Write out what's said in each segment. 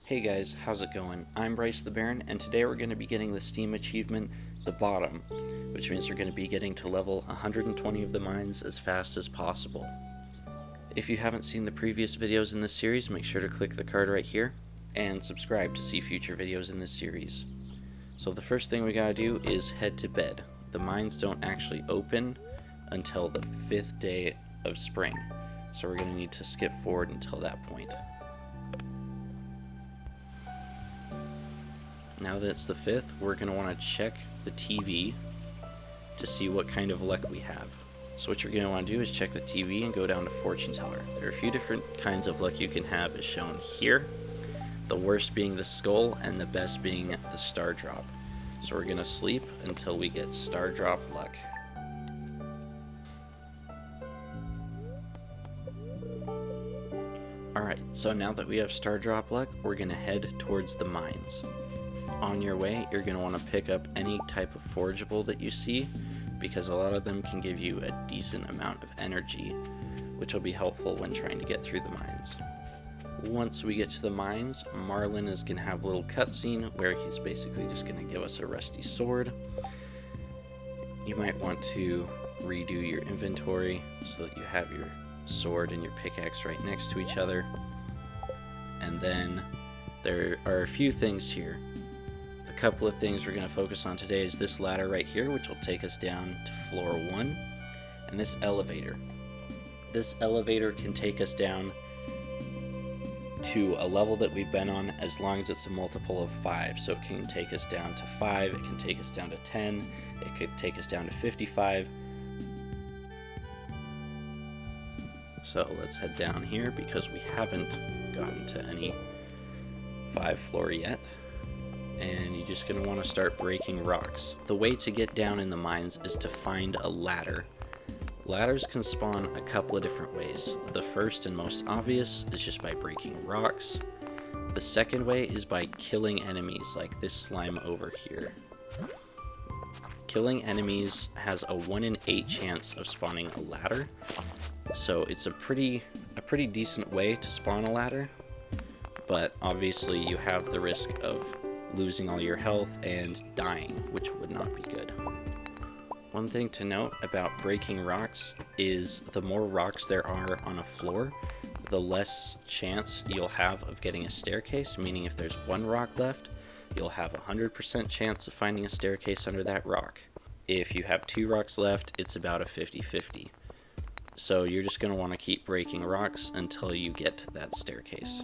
Hey guys, how's it going? I'm Bryce the Baron, and today we're going to be getting the Steam achievement, The Bottom, which means we're going to be getting to level 120 of the mines as fast as possible. If you haven't seen the previous videos in this series, make sure to click the card right here, and subscribe to see future videos in this series. So the first thing we gotta do is head to bed. The mines don't actually open until the 5th day of spring, so we're going to need to skip forward until that point. Now that it's the 5th, we're going to want to check the TV to see what kind of luck we have. So what you're going to want to do is check the TV and go down to Fortune Teller. There are a few different kinds of luck you can have as shown here. The worst being the skull and the best being the star drop. So we're going to sleep until we get star drop luck. Alright, so now that we have star drop luck, we're going to head towards the mines. On your way, you're going to want to pick up any type of forageable that you see, because a lot of them can give you a decent amount of energy, which will be helpful when trying to get through the mines. Once we get to the mines, Marlin is going to have a little cutscene where he's basically just going to give us a rusty sword. You might want to redo your inventory so that you have your sword and your pickaxe right next to each other. And then there are a few things here. The couple of things we're going to focus on today is this ladder right here, which will take us down to floor 1, and this elevator. This elevator can take us down to a level that we've been on as long as it's a multiple of 5. So it can take us down to 5, it can take us down to 10, it could take us down to 55. So let's head down here because we haven't gotten to any 5th floor yet. And you're just going to want to start breaking rocks. The way to get down in the mines is to find a ladder. Ladders can spawn a couple of different ways. The first and most obvious is just by breaking rocks. The second way is by killing enemies like this slime over here. Killing enemies has a 1 in 8 chance of spawning a ladder. So it's a pretty decent way to spawn a ladder, but obviously you have the risk of losing all your health and dying, which would not be good. One thing to note about breaking rocks is the more rocks there are on a floor, the less chance you'll have of getting a staircase, meaning if there's 1 rock left, you'll have a 100% chance of finding a staircase under that rock. If you have 2 rocks left, it's about a 50-50. So you're just going to want to keep breaking rocks until you get to that staircase.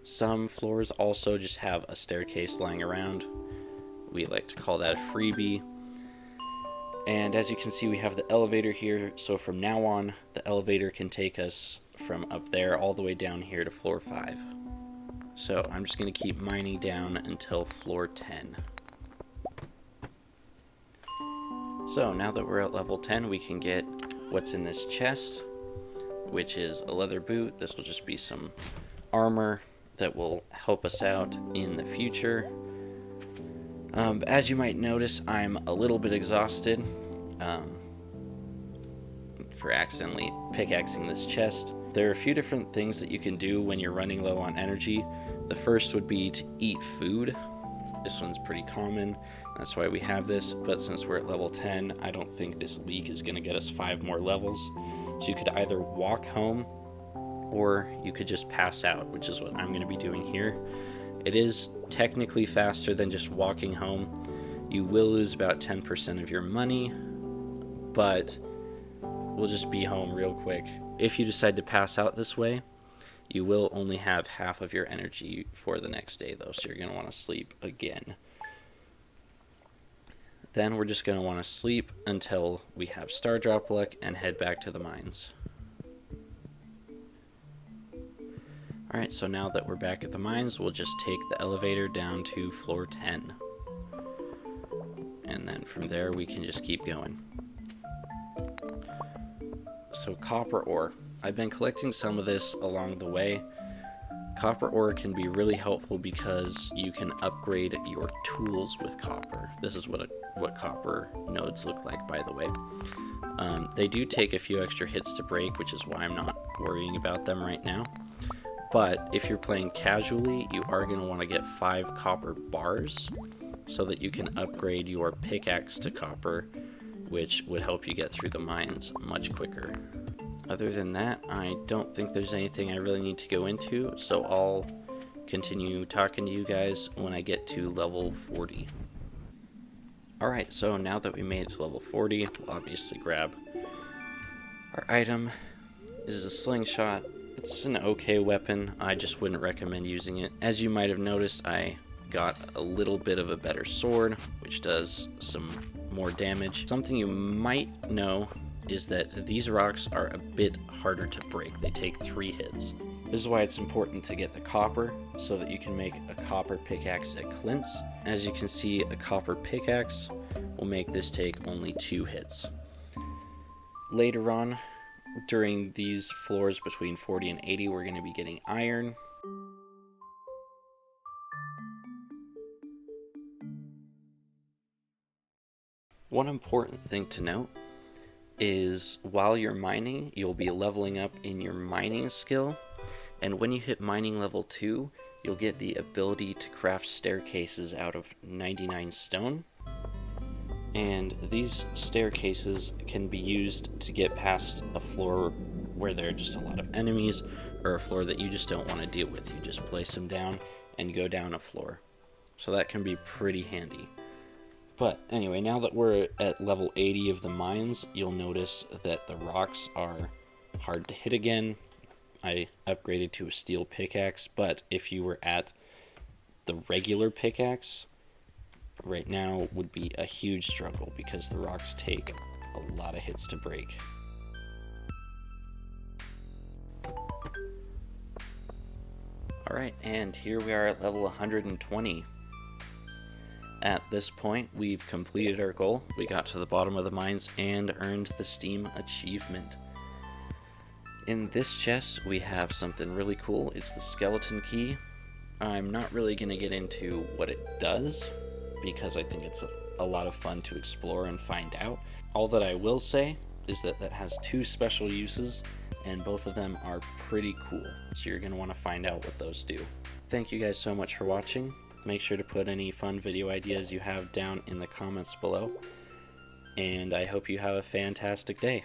Some floors also just have a staircase lying around. We like to call that a freebie. And as you can see, we have the elevator here. So from now on, the elevator can take us from up there all the way down here to floor 5. So I'm just going to keep mining down until floor 10. So now that we're at level 10, we can get what's in this chest, which is a leather boot. This will just be some armor that will help us out in the future. As you might notice, I'm a little bit exhausted for accidentally pickaxing this chest. There are a few different things that you can do when you're running low on energy. The first would be to eat food. This one's pretty common, that's why we have this, but since we're at level 10, I don't think this leak is going to get us 5 more levels. So you could either walk home, or you could just pass out, which is what I'm going to be doing here. It is technically faster than just walking home. You will lose about 10% of your money, but we'll just be home real quick. If you decide to pass out this way, you will only have half of your energy for the next day though, so you're going to want to sleep again. Then we're just going to want to sleep until we have star drop luck and head back to the mines. Alright, so now that we're back at the mines, we'll just take the elevator down to floor 10. And then from there we can just keep going. So copper ore. I've been collecting some of this along the way. Copper ore can be really helpful because you can upgrade your tools with copper. This is what copper nodes look like, by the way. They do take a few extra hits to break, which is why I'm not worrying about them right now. But if you're playing casually, you are going to want to get 5 copper bars so that you can upgrade your pickaxe to copper, which would help you get through the mines much quicker. Other than that, I don't think there's anything I really need to go into, so I'll continue talking to you guys when I get to level 40. Alright, so now that we made it to level 40, we'll obviously grab our item. This is a slingshot. It's an okay weapon, I just wouldn't recommend using it. As you might have noticed, I got a little bit of a better sword, which does some more damage. Something you might know is that these rocks are a bit harder to break. They take 3 hits. This is why it's important to get the copper, so that you can make a copper pickaxe at Clint's. As you can see, a copper pickaxe will make this take only 2 hits. Later on, during these floors between 40 and 80, we're going to be getting iron. One important thing to note is while you're mining, you'll be leveling up in your mining skill, and when you hit mining level 2, you'll get the ability to craft staircases out of 99 stone. And these staircases can be used to get past a floor where there are just a lot of enemies, or a floor that you just don't want to deal with. You just place them down and go down a floor. So that can be pretty handy. But anyway, now that we're at level 80 of the mines, you'll notice that the rocks are hard to hit again. I upgraded to a steel pickaxe, but if you were at the regular pickaxe, right now would be a huge struggle because the rocks take a lot of hits to break. Alright, and here we are at level 120. At this point, we've completed our goal. We got to the bottom of the mines and earned the Steam achievement. In this chest, we have something really cool. It's the skeleton key. I'm not really going to get into what it does, because I think it's a lot of fun to explore and find out. All that I will say is that that has 2 special uses, and both of them are pretty cool, so you're going to want to find out what those do. Thank you guys so much for watching. Make sure to put any fun video ideas you have down in the comments below, and I hope you have a fantastic day.